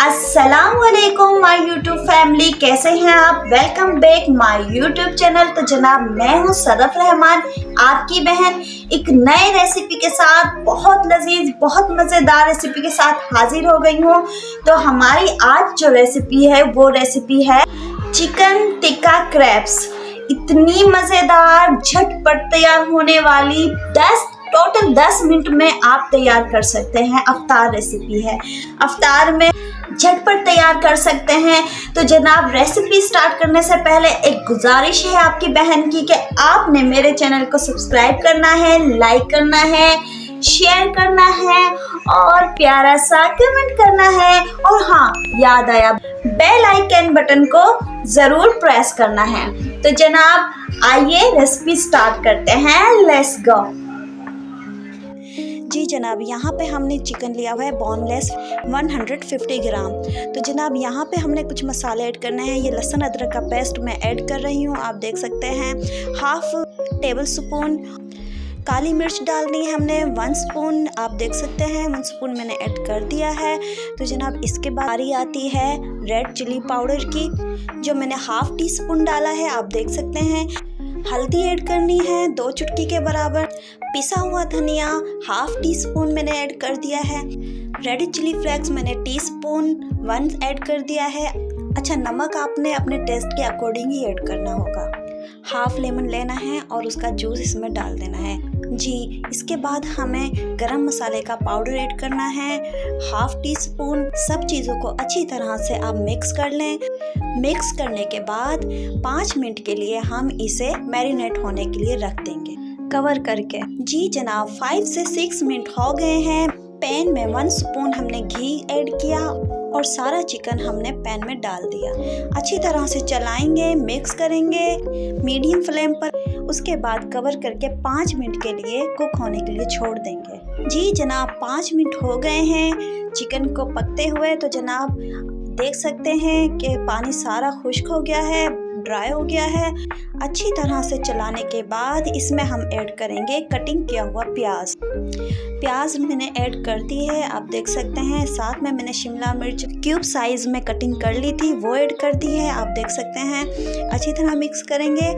अस्सलाम वालेकुम my YouTube family, कैसे हैं आप। Welcome back my YouTube channel. तो जनाब मैं हूं सदफ रहमान, आपकी बहन, एक नए रेसिपी के साथ, बहुत लजीज बहुत मज़ेदार रेसिपी के साथ हाजिर हो गई हूं। तो हमारी आज जो रेसिपी है वो रेसिपी है चिकन टिक्का क्रैब्स। इतनी मज़ेदार, झटपट तैयार होने वाली, टोटल 10 मिनट में आप तैयार कर सकते हैं। अफ्तार रेसिपी है, अफ्तार में झटपट तैयार कर सकते हैं। तो जनाब रेसिपी स्टार्ट करने से पहले एक गुजारिश है आपकी बहन की कि आपने मेरे चैनल को सब्सक्राइब करना है, लाइक करना है, शेयर करना है और प्यारा सा कमेंट करना है। और हाँ, याद आया, बेल आइकन बटन को ज़रूर प्रेस करना है। तो जनाब आइए रेसिपी स्टार्ट करते हैं, लेट्स गो। जी जनाब, यहाँ पे हमने चिकन लिया हुआ है बोनलेस 150 ग्राम। तो जनाब यहाँ पे हमने कुछ मसाले ऐड करने हैं। ये लहसुन अदरक का पेस्ट मैं ऐड कर रही हूँ, आप देख सकते हैं। हाफ टेबल स्पून काली मिर्च डालनी है हमने, 1 स्पून, आप देख सकते हैं 1 स्पून मैंने ऐड कर दिया है। तो जनाब इसके बाद बारी आती है रेड चिली पाउडर की, जो मैंने हाफ टी स्पून डाला है, आप देख सकते हैं। हल्दी ऐड करनी है 2 चुटकी के बराबर। पिसा हुआ धनिया हाफ टी स्पून मैंने ऐड कर दिया है। रेड चिली फ्लेक्स मैंने टीस्पून 1 ऐड कर दिया है। अच्छा, नमक आपने अपने टेस्ट के अकॉर्डिंग ही ऐड करना होगा। हाफ लेमन लेना है और उसका जूस इसमें डाल देना है। जी, इसके बाद हमें गरम मसाले का पाउडर ऐड करना है, हाफ टी स्पून। सब चीज़ों को अच्छी तरह से आप मिक्स कर लें। मिक्स करने के बाद 5 मिनट के लिए हम इसे मैरिनेट होने के लिए रख देंगे कवर करके। जी जनाब, 5 से 6 मिनट हो गए हैं। पैन में 1 स्पून हमने घी ऐड किया और सारा चिकन हमने पैन में डाल दिया। अच्छी तरह से चलाएंगे, मिक्स करेंगे मीडियम फ्लेम पर। उसके बाद कवर करके 5 मिनट के लिए कुक होने के लिए छोड़ देंगे। जी जनाब, 5 मिनट हो गए हैं चिकन को पकते हुए। तो जनाब देख सकते हैं कि पानी सारा खुश्क हो गया है, ड्राई हो गया है। अच्छी तरह से चलाने के बाद इसमें हम ऐड करेंगे कटिंग किया हुआ प्याज मैंने ऐड कर दी है, आप देख सकते हैं। साथ में मैंने शिमला मिर्च क्यूब साइज में कटिंग कर ली थी, वो ऐड कर दी है, आप देख सकते हैं। अच्छी तरह मिक्स करेंगे।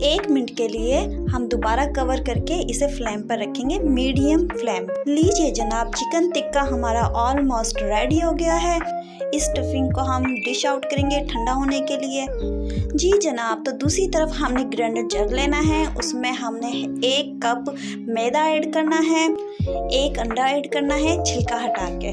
1 मिनट के लिए हम दोबारा कवर करके इसे फ्लेम पर रखेंगे, मीडियम फ्लेम। लीजिए जनाब, चिकन टिक्का हमारा ऑलमोस्ट रेडी हो गया है। इस स्टफिंग को हम डिश आउट करेंगे ठंडा होने के लिए। जी जनाब, तो दूसरी तरफ हमने ग्राइंडर जग लेना है, उसमें हमने 1 कप मैदा ऐड करना है, 1 अंडा ऐड करना है छिलका हटा के।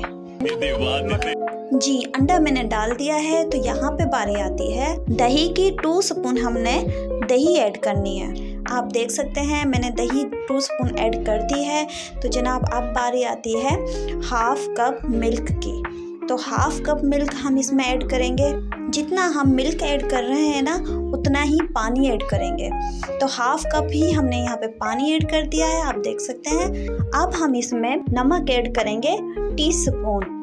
जी, अंडा मैंने डाल दिया है। तो यहाँ पे बारी आती है दही की। 2 स्पून हमने दही ऐड करनी है, आप देख सकते हैं। मैंने दही 2 स्पून ऐड कर दी है। तो जनाब अब बारी आती है हाफ कप मिल्क की। तो हाफ कप मिल्क हम इसमें ऐड करेंगे। जितना हम मिल्क ऐड कर रहे हैं ना, उतना ही पानी ऐड करेंगे। तो हाफ कप ही हमने यहाँ पे पानी ऐड कर दिया है, आप देख सकते हैं। अब हम इसमें नमक ऐड करेंगे टीस्पून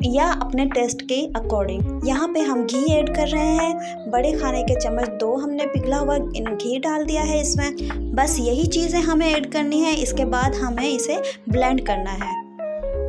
या अपने टेस्ट के अकॉर्डिंग। यहाँ पे हम घी ऐड कर रहे हैं, बड़े खाने के चम्मच 2 हमने पिघला हुआ घी डाल दिया है इसमें। बस यही चीज़ें हमें ऐड करनी है। इसके बाद हमें इसे ब्लेंड करना है।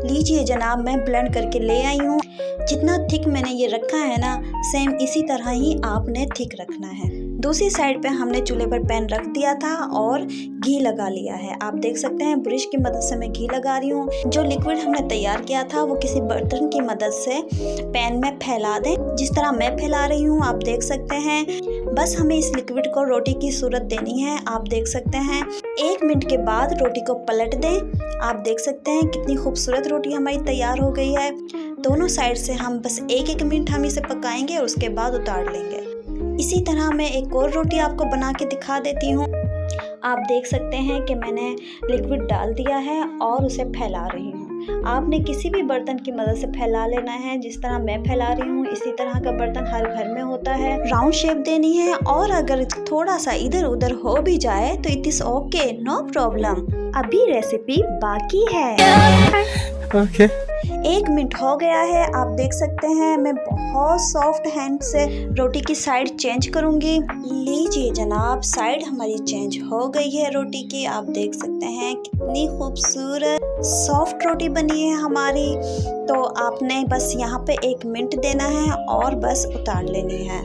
लीजिए जनाब, मैं ब्लेंड करके ले आई हूँ। जितना थिक मैंने ये रखा है ना, सेम इसी तरह ही आपने थिक रखना है। दूसरी साइड पे हमने चूल्हे पर पैन रख दिया था और घी लगा लिया है, आप देख सकते हैं। ब्रश की मदद से मैं घी लगा रही हूँ। जो लिक्विड हमने तैयार किया था वो किसी बर्तन की मदद से पैन में फैला दें, जिस तरह मैं फैला रही हूँ, आप देख सकते हैं। बस हमें इस लिक्विड को रोटी की सूरत देनी है, आप देख सकते हैं। 1 मिनट के बाद रोटी को पलट दें, आप देख सकते हैं कितनी खूबसूरत रोटी हमारी तैयार हो गई है। दोनों साइड से हम बस 1-1 मिनट हम इसे पकाएंगे और उसके बाद उतार लेंगे। इसी तरह मैं एक और रोटी आपको बना के दिखा देती हूँ। आप देख सकते हैं कि मैंने लिक्विड डाल दिया है और उसे फैला रही हूँ। आपने किसी भी बर्तन की मदद से फैला लेना है, जिस तरह मैं फैला रही हूँ। इसी तरह का बर्तन हर घर में होता है। राउंड शेप देनी है और अगर थोड़ा सा इधर उधर हो भी जाए तो it is okay, no problem. अभी रेसिपी बाकी है। Okay. 1 मिनट हो गया है, आप देख सकते हैं मैं बहुत सॉफ्ट हैंड से रोटी की साइड चेंज करूंगी। लीजिए जनाब, साइड हमारी चेंज हो गई है रोटी की। आप देख सकते हैं कितनी खूबसूरत सॉफ्ट रोटी बनी है हमारी। तो आपने बस यहाँ पे 1 मिनट देना है और बस उतार लेनी है।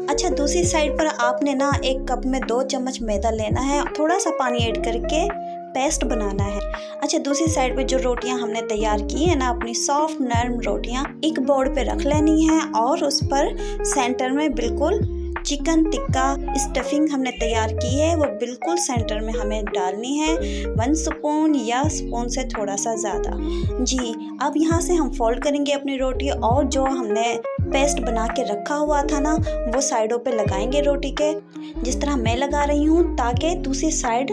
अच्छा, दूसरी साइड पर आपने ना 1 कप में 2 चम्मच मैदा लेना है, थोड़ा सा पानी ऐड करके पेस्ट बनाना है। अच्छा, दूसरी साइड पे जो रोटियां हमने तैयार की है ना, अपनी सॉफ्ट नरम रोटियां एक बोर्ड पे रख लेनी है और उस पर सेंटर में बिल्कुल चिकन टिक्का स्टफिंग हमने तैयार की है, वो बिल्कुल सेंटर में हमें डालनी है, 1 स्पून या स्पून से थोड़ा सा ज़्यादा। जी, अब यहाँ से हम फोल्ड करेंगे अपनी रोटी और जो हमने पेस्ट बना के रखा हुआ था ना, वो साइडों पे लगाएंगे रोटी के, जिस तरह मैं लगा रही हूँ, ताकि दूसरी साइड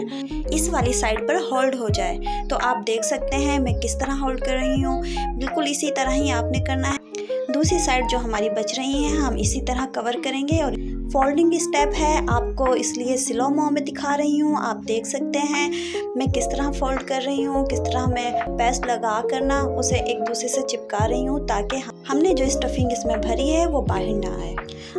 इस वाली साइड पर होल्ड हो जाए। तो आप देख सकते हैं मैं किस तरह होल्ड कर रही हूँ, बिल्कुल इसी तरह ही आपने करना है। दूसरी साइड जो हमारी बच रही हैं हम इसी तरह कवर करेंगे। और फोल्डिंग स्टेप है, आपको इसलिए स्लो मो में दिखा रही हूँ। आप देख सकते हैं मैं किस तरह फोल्ड कर रही हूँ, किस तरह मैं पेस्ट लगा कर ना उसे एक दूसरे से चिपका रही हूँ, ताकि हमने जो स्टफिंग इसमें भरी है वो बाहर ना आए।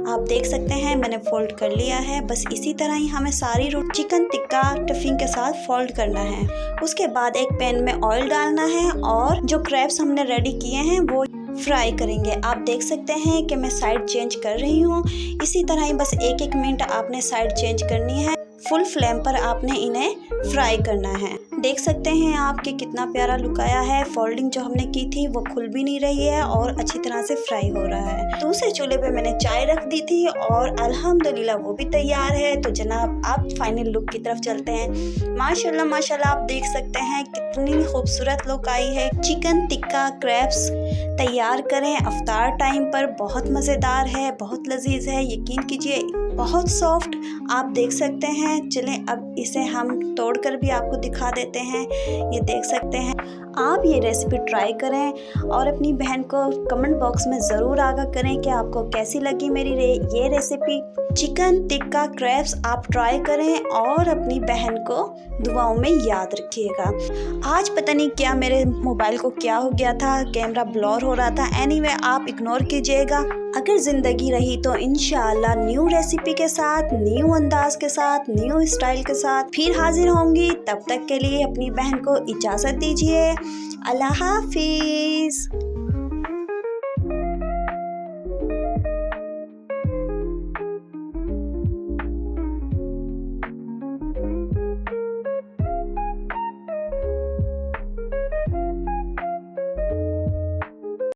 आप देख सकते हैं मैंने फोल्ड कर लिया है। बस इसी तरह ही हमें सारी रोटी चिकन टिक्का स्टफिंग के साथ फोल्ड करना है। उसके बाद एक पैन में ऑयल डालना है और जो क्रैब्स हमने रेडी किए हैं वो फ्राई करेंगे। आप देख सकते हैं कि मैं साइड चेंज कर रही हूँ। इसी तरह ही बस 1-1 मिनट आपने साइड चेंज करनी है। फुल फ्लेम पर आपने इन्हें फ्राई करना है। देख सकते हैं आपके कितना प्यारा लुक आया है। फोल्डिंग जो हमने की थी वो खुल भी नहीं रही है और अच्छी तरह से फ्राई हो रहा है। दूसरे चूल्हे पे मैंने चाय रख दी थी और अल्हम्दुलिल्लाह वो भी तैयार है। तो जनाब आप फाइनल लुक की तरफ चलते हैं। माशाल्लाह माशाल्लाह, आप देख सकते हैं कितनी खूबसूरत लुक आई है। चिकन टिक्का क्रैब्स तैयार करें अफ्तार टाइम पर, बहुत मज़ेदार है, बहुत लजीज है, यकीन कीजिए बहुत सॉफ्ट। आप देख सकते हैं। चलें अब इसे हम तोड़कर भी आपको दिखा देते हैं। ये देख सकते हैं। आप ये रेसिपी ट्राई करें और अपनी बहन को कमेंट बॉक्स में ज़रूर आगाह करें कि आपको कैसी लगी मेरी ये रेसिपी। चिकन टिक्का क्रैब्स आप ट्राई करें और अपनी बहन को दुआओं में याद रखिएगा। आज पता नहीं क्या मेरे मोबाइल को क्या हो गया था, कैमरा ब्लर हो रहा था। एनीवे आप इग्नोर कीजिएगा। अगर ज़िंदगी रही तो इंशाअल्लाह न्यू रेसिपी के साथ, न्यू अंदाज के साथ, न्यू स्टाइल के साथ फिर हाजिर होंगी। तब तक के लिए अपनी बहन को इजाज़त दीजिए। अल्लाह हाफिज़।